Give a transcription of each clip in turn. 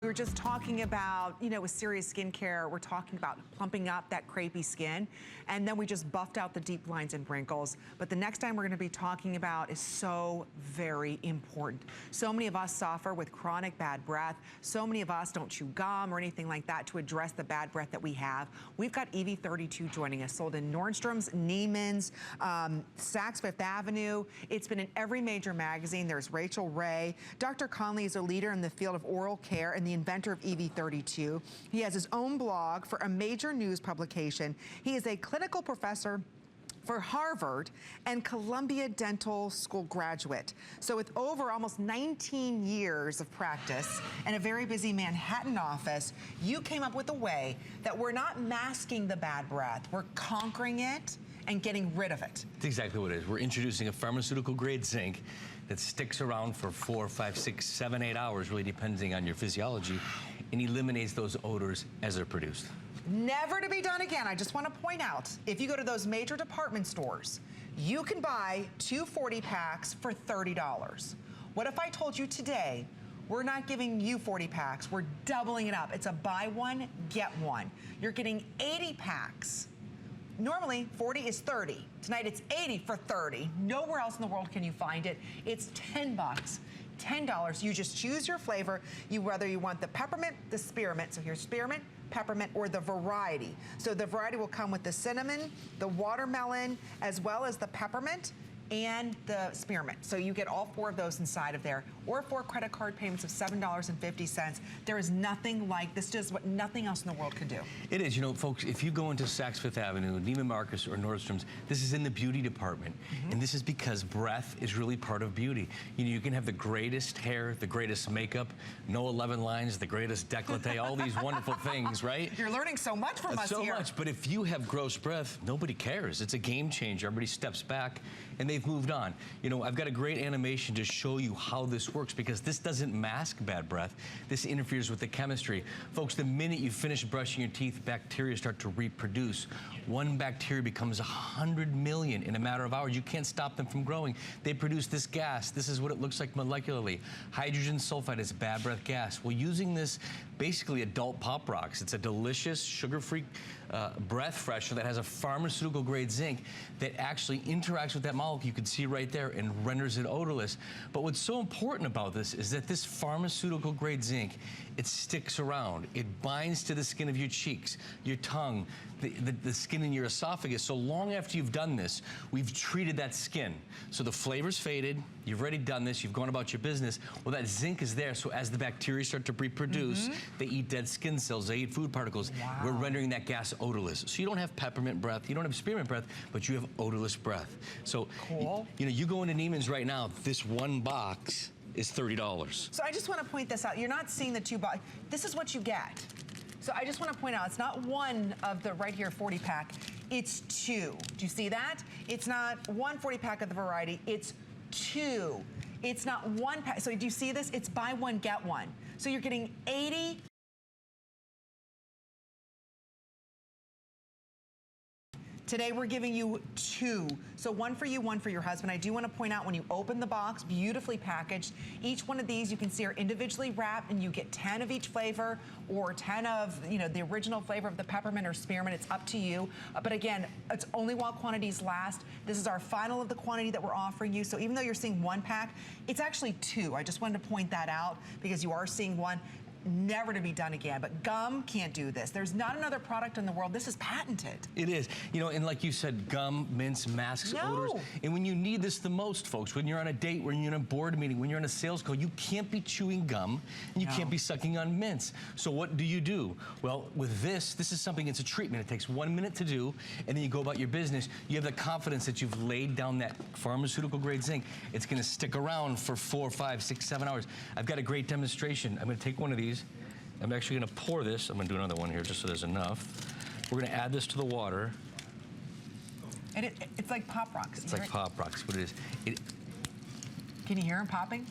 We were just talking about, you know, with serious skincare, we're talking about plumping up that crepey skin, and then we just buffed out the deep lines and wrinkles. But the next time we're gonna be talking about is so very important. So many of us suffer with chronic bad breath. So many of us don't chew gum or anything like that to address the bad breath that we have. We've got EV32 joining us, sold in Nordstrom's, Neiman's, Saks Fifth Avenue. It's been in every major magazine. There's Rachel Ray. Dr. Conley is a leader in the field of oral care and the inventor of EV32. He has his own blog for a major news publication. He is a clinical professor for Harvard and Columbia Dental School graduate. So with over almost 19 years of practice and a very busy Manhattan office, you came up with a way that we're not masking the bad breath, we're conquering it and getting rid of it. That's exactly what it is. We're introducing a pharmaceutical grade zinc that sticks around for 4, 5, 6, 7, 8 hours, really depending on your physiology, and eliminates those odors as they're produced. Never to be done again. I just want to point out, if you go to those major department stores, you can buy 2 40 packs for $30. What if I told you today, we're not giving you 40 packs, we're doubling it up. It's a buy one, get one. You're getting 80 packs. Normally, 40 is 30. Tonight, it's 80 for 30. Nowhere else in the world can you find it. It's 10 bucks. $10. You just choose your flavor, whether you want the peppermint, the spearmint. So here's spearmint, peppermint, or the variety. So the variety will come with the cinnamon, the watermelon, as well as the peppermint and the spearmint. So you get all 4 of those inside of there, or 4 credit card payments of $7.50. There is nothing like this, just what nothing else in the world can do. It is, you know, folks, if you go into Saks Fifth Avenue, Neiman Marcus, or Nordstrom's, this is in the beauty department. And this is because breath is really part of beauty. You know, you can have the greatest hair, the greatest makeup, no 11 lines, the greatest décolleté, all these wonderful things, right? You're learning so much from us here. So much, but if you have gross breath, nobody cares. It's a game changer. Everybody steps back and they've moved on. You know, I've got a great animation to show you how this works, because this doesn't mask bad breath. This interferes with the chemistry. Folks, the minute you finish brushing your teeth, bacteria start to reproduce. One bacteria becomes 100 million in a matter of hours. You can't stop them from growing. They produce this gas. This is what it looks like molecularly. Hydrogen sulfide is bad breath gas. Well, using this, basically adult Pop Rocks. It's a delicious, sugar-free breath freshener that has a pharmaceutical grade zinc that actually interacts with that molecule you can see right there and renders it odorless. But what's so important about this is that this pharmaceutical grade zinc, it sticks around. It binds to the skin of your cheeks, your tongue, the skin in your esophagus. So long after you've done this, we've treated that skin. So the flavor's faded, you've already done this, you've gone about your business. Well, that zinc is there, so as the bacteria start to reproduce, they eat dead skin cells, they eat food particles. Wow. We're rendering that gas odorless. So you don't have peppermint breath, you don't have spearmint breath, but you have odorless breath. So, cool. You know, you go into Neiman's right now, this one box is $30. So I just want to point this out. You're not seeing the 2 boxes. This is what you get. So I just want to point out, it's not one of the right here 40 pack, it's 2. Do you see that? It's not 1 40 pack of the variety, it's 2. It's not 1 pack. So do you see this? It's buy one, get one. So you're getting 80. Today we're giving you 2. So 1 for you, 1 for your husband. I do want to point out, when you open the box, beautifully packaged, each one of these you can see are individually wrapped, and you get 10 of each flavor, or 10 of, you know, the original flavor of the peppermint or spearmint. It's up to you. But again, it's only while quantities last. This is our final of the quantity that we're offering you. So even though you're seeing 1 pack, it's actually 2. I just wanted to point that out, because you are seeing 1. Never to be done again. But gum can't do this. There's not another product in the world. This is patented. It is. You know, and like you said, gum, mints, masks, odors. And when you need this the most, folks, when you're on a date, when you're in a board meeting, when you're in a sales call, you can't be chewing gum and you can't be sucking on mints. So what do? Well, with this is something, it's a treatment. It takes 1 minute to do, and then you go about your business. You have the confidence that you've laid down that pharmaceutical grade zinc. It's gonna stick around for 4, 5, 6, 7 hours. I've got a great demonstration. I'm gonna take one of these. I'm actually gonna pour this. I'm gonna do another one here just so there's enough. We're gonna add this to the water. And it's like Pop Rocks. It's like Pop Rocks, what it is. Can you hear them popping?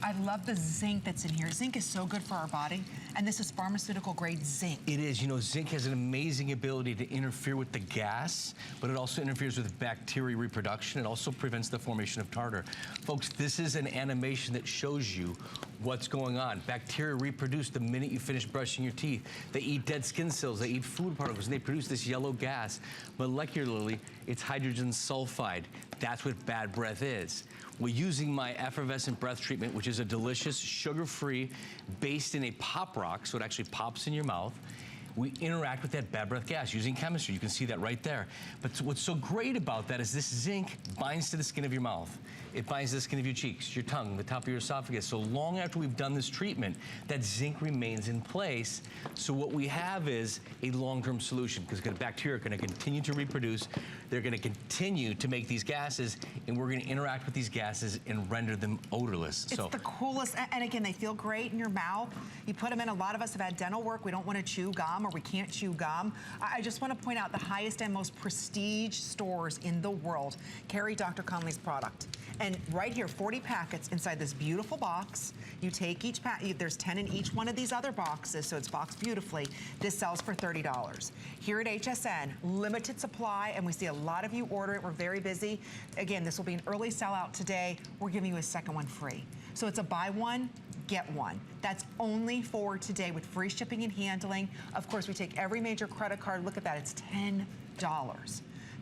I love the zinc that's in here. Zinc is so good for our body, and this is pharmaceutical grade zinc. It is. You know, zinc has an amazing ability to interfere with the gas, but it also interferes with bacteria reproduction. It also prevents the formation of tartar. Folks, this is an animation that shows you what's going on. Bacteria reproduce the minute you finish brushing your teeth. They eat dead skin cells, they eat food particles, and they produce this yellow gas. Molecularly, it's hydrogen sulfide. That's what bad breath is. We're using my effervescent breath treatment, which is a delicious, sugar-free, based in a pop rock, so it actually pops in your mouth. We interact with that bad breath gas using chemistry. You can see that right there. But what's so great about that is this zinc binds to the skin of your mouth. It binds to the skin of your cheeks, your tongue, the top of your esophagus. So long after we've done this treatment, that zinc remains in place. So what we have is a long-term solution, because the bacteria are going to continue to reproduce. They're going to continue to make these gases, and we're going to interact with these gases and render them odorless. It's the coolest, and again, they feel great in your mouth. You put them in. A lot of us have had dental work. We don't want to chew gum, or we can't chew gum. I just want to point out the highest and most prestige stores in the world carry Dr. Conley's product. And right here, 40 packets inside this beautiful box. You take each pack, there's 10 in each one of these other boxes, so it's boxed beautifully. This sells for $30. Here at HSN, limited supply, and we see a lot of you order it. We're very busy. Again, this will be an early sellout today. We're giving you a second one free. So it's a buy one, get one. That's only for today with free shipping and handling. Of course, we take every major credit card. Look at that, it's $10.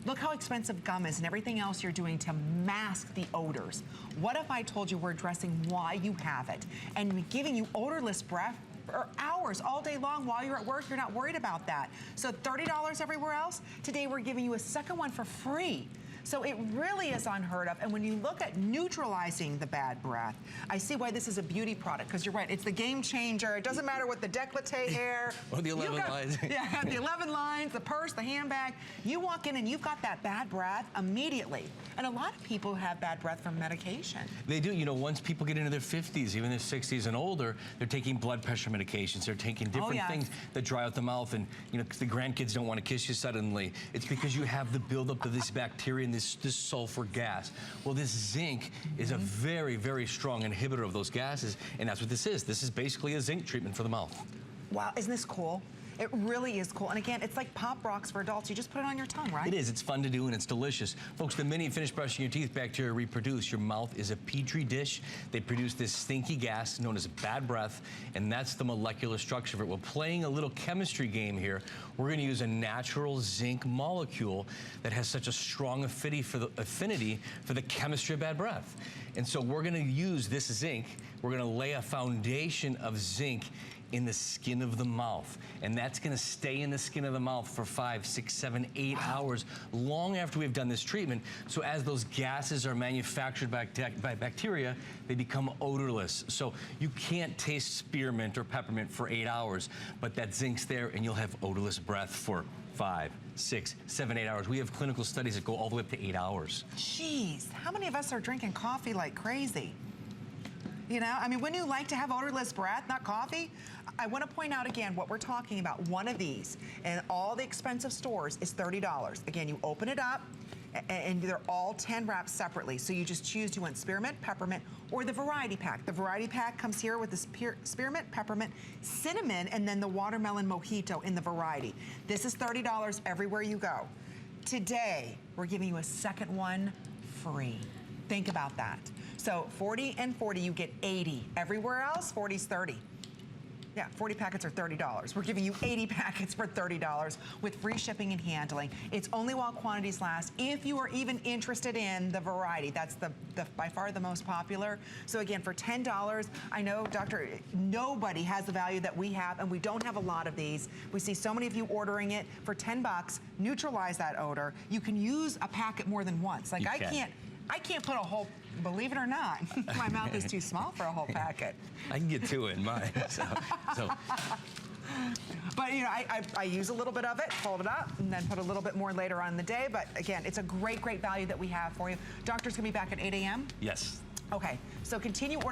Look how expensive gum is and everything else you're doing to mask the odors. What if I told you we're addressing why you have it and giving you odorless breath for hours all day long while you're at work? You're not worried about that. So $30 everywhere else. Today we're giving you a second one for free. So it really is unheard of. And when you look at neutralizing the bad breath, I see why this is a beauty product, because you're right, it's the game changer. It doesn't matter what the décolleté hair. Or the 11 lines. Yeah, the 11 lines, the purse, the handbag. You walk in and you've got that bad breath immediately. And a lot of people have bad breath from medication. They do. You know, once people get into their 50s, even their 60s and older, they're taking blood pressure medications. They're taking different things that dry out the mouth. And, you know, the grandkids don't want to kiss you suddenly. It's because you have the buildup of this bacteria and this sulfur gas. Well, this zinc is a very, very strong inhibitor of those gases, and that's what this is. This is basically a zinc treatment for the mouth. Wow, isn't this cool? It really is cool. And again, it's like Pop Rocks for adults. You just put it on your tongue, right? It is. It's fun to do, and it's delicious. Folks, the minute you finish brushing your teeth, bacteria reproduce. Your mouth is a petri dish. They produce this stinky gas known as bad breath, and that's the molecular structure of it. We're playing a little chemistry game here. We're going to use a natural zinc molecule that has such a strong affinity for the chemistry of bad breath. And so we're going to use this zinc. We're going to lay a foundation of zinc in the skin of the mouth. And that's gonna stay in the skin of the mouth for 5, 6, 7, 8 hours, long after we've done this treatment. So as those gases are manufactured by bacteria, they become odorless. So you can't taste spearmint or peppermint for 8 hours, but that zinc's there and you'll have odorless breath for 5, 6, 7, 8 hours. We have clinical studies that go all the way up to 8 hours. Jeez, how many of us are drinking coffee like crazy? You know, I mean, wouldn't you like to have odorless breath, not coffee? I want to point out again what we're talking about. One of these in all the expensive stores is $30. Again, you open it up and they're all 10 wraps separately. So you just choose, do you want spearmint, peppermint, or the variety pack. The variety pack comes here with the spearmint, peppermint, cinnamon, and then the watermelon mojito in the variety. This is $30 everywhere you go. Today, we're giving you a second one free. Think about that. So 40 and 40, you get 80. Everywhere else, 40's 30. Yeah, 40 packets are $30. We're giving you 80 packets for $30 with free shipping and handling. It's only while quantities last. If you are even interested in the variety, that's the by far the most popular. So again, for $10, I know, Doctor, nobody has the value that we have, and we don't have a lot of these. We see so many of you ordering it for 10 bucks. Neutralize that odor. You can use a packet more than once. Like I can't put a whole, believe it or not, my mouth is too small for a whole packet. I can get 2 in mine. But you know, I use a little bit of it, fold it up, and then put a little bit more later on in the day. But again, it's a great, great value that we have for you. Doctor's gonna be back at 8 a.m.? Yes. Okay, so continue ordering.